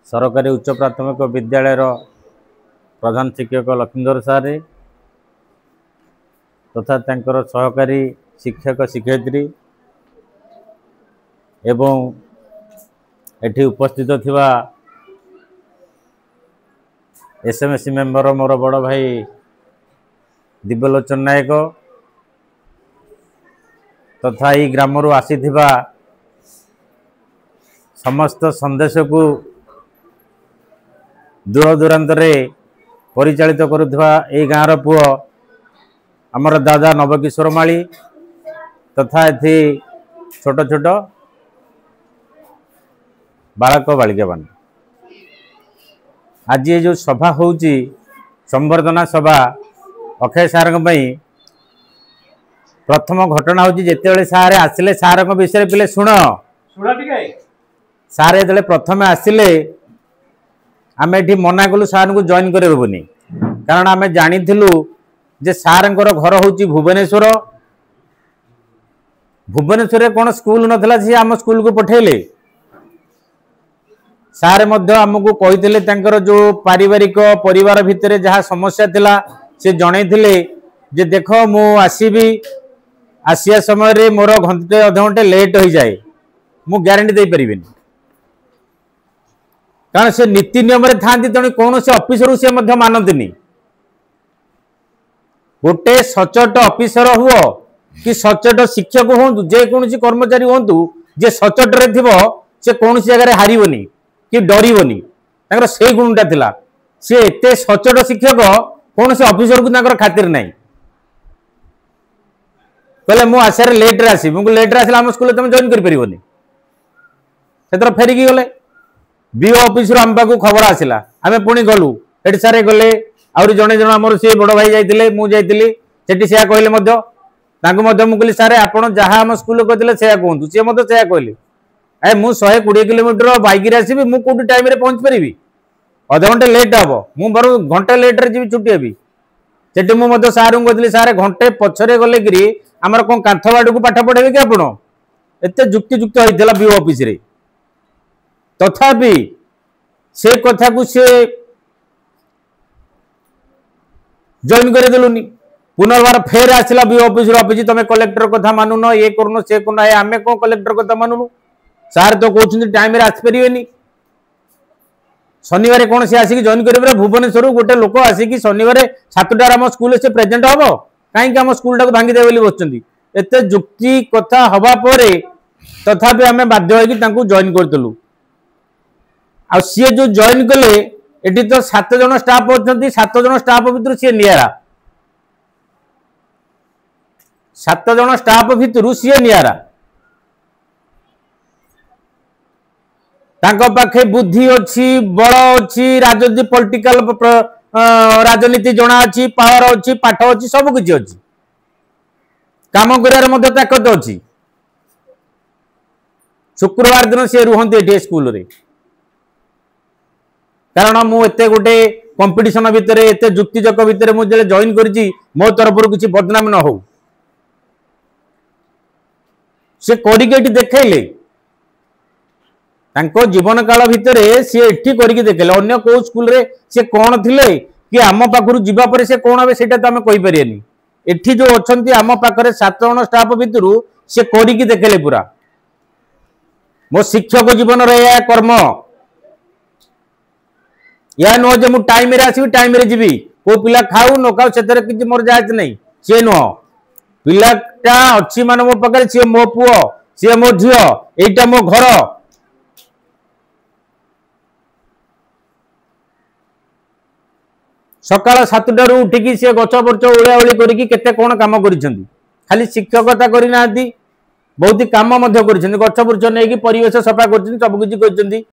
सरकारी उच्च प्राथमिक विद्यालय प्रधान शिक्षक लक्ष्मीधर सारे तथा तांकर सहकारी शिक्षक शिक्षयित्री एवं एठी उपस्थित थिबा एसएमएससी मेंबर मोर बड़ भाई दिव्यलोचन नायक तथा यह ग्राम आसी समस्त संदेश को दूर दूरांत परिचालित करुवा ए गाँव पुओ आमर दादा नवकिशोर माली तथा ये छोट छोट बालक बालिका मान आज ये जो सभा होउची संवर्धना सभा अक्षय सार प्रथम घटना होची जेतेबेले सारे आसिले सार विषय पिले शुण सारे जो प्रथम आसिले आम ये मना कलु सार को जॉइन करेबनी कारण आम जानी जे सार घर हूँ भुवनेश्वर भुवनेश्वर कौन स्कूल नाला सी आम स्कूल को पठेले सारे आमको कही जो पारिवारिक परिवार भितर जहाँ समस्या थिला से जनईले जे देख मु आसबि आसिया समय मोर घंटे अध घंटे लेट हो जाए मु ग्यारंटी दे पारि कारण से नीति नियम था तेणु कौन से ऑफिसर से मानती गोटे सचोट ऑफिसर हुओ कि सचोट शिक्षक हूँ जेकोसी कर्मचारी हूँ जे सचोट रे थिबो से कौन जगह हारबनी कि डरबनी से गुणटा थिला सी एते सचोट शिक्षक कौन से ऑफिसर को खातिर नहीं कहले मु आसार लेट रे आसी मुझे लेट रे आसला आम स्कूल तुम जॉइन कर परिबनी से फेरिकी गले बीओ ऑफिस आम पाक खबर आसला आम पुणी गलु हेड सारे गले आउरी जड़े जन आमर सी बड़ भाई जाइए मुझे से कहले मुझे सारे आपड़ जहाँ आम स्कूल कहते से कहतु सी मत से कहले ए मु 120 किलोमीटर बाइक आसबि मु कौट टाइम पहुँच पारि अध घंटे लेट हम मु बर घंटे लेट रे जी छुट्टी हेबी से मुझे सार को कहली सारे घंटे पछरे गले कि आमर कौन कांथ बाड़ को पाठ पढ़ेबे कि आपण एत जुक्तियुक्त होता बीओ ऑफिस रे तथापि से कथा को से जॉइन करदेलुनी पुनर्बार फेर आसला बीओ ऑफिस ऑफिस तुम कलेक्टर कथा मानुन ये करुन से करुन आम कौन कलेक्टर कथा मानुनु सार तो कहते टाइम आसपारे शनिवार कौन से आसिक जॉइन कर भुवनेश्वर गोटे लोक आसिक शनिवार 7टार आम स्कूल से प्रेजेंट हम कहीं आम स्कूल टाक भांगी देवे बसुँच एत जुक्ति कथा हवा पर तथापि आम बाध्य हो जॉइन करूँ आ सी जो जॉइन कले एटी तो 7 जन स्टाफ अच्छा 7 जन स्टाफ भितर सी निरा 7 जन स्टाफ भितर सी निरा तांको पाखे बुद्धि अच्छी बल अच्छी राजनीति पॉलिटिकल राजनीति जना अच्छी पावर अच्छी पाठ अच्छी सब किसी अच्छी काम कर ताकत अच्छी शुक्रवार दिन सी रुहती स्कूल रे कारण मुझे गोटे कंपटीशन भितर एत जुक्तिजक भितर मुझे जॉइन करी मो तरफ किसी बदनाम न हो से करके देखले जीवन काल भितर सी एठी करके देखले अन्य को स्कूल रे से कौन थिले कि आम पाखु जीवापर से कौन हे सेटा तो आम कहि परियनी एठी जो अछंती आम पाखरे 7 जन स्टाफ भितर से करके देखले पूरा मो शिक्षक जीवन रे कर्म या नुह जे मु टाइम रे आसी टाइम रे जीवी को पिला खाऊ न खाऊ से किसी मोर जायज नहीं सी नुह पिलाटा अच्छी मान मो पाखे सी मो पुओ सी मो झील एटा मो घर सकाळ 7टारू उठिकी सी गच बर्च ओलिया ओली करके केते कौन काम करिसेंती खाली शिक्षकता करिना बहुत काम कर गच बुर्च नहीं परिवेश सफा कर सब किसी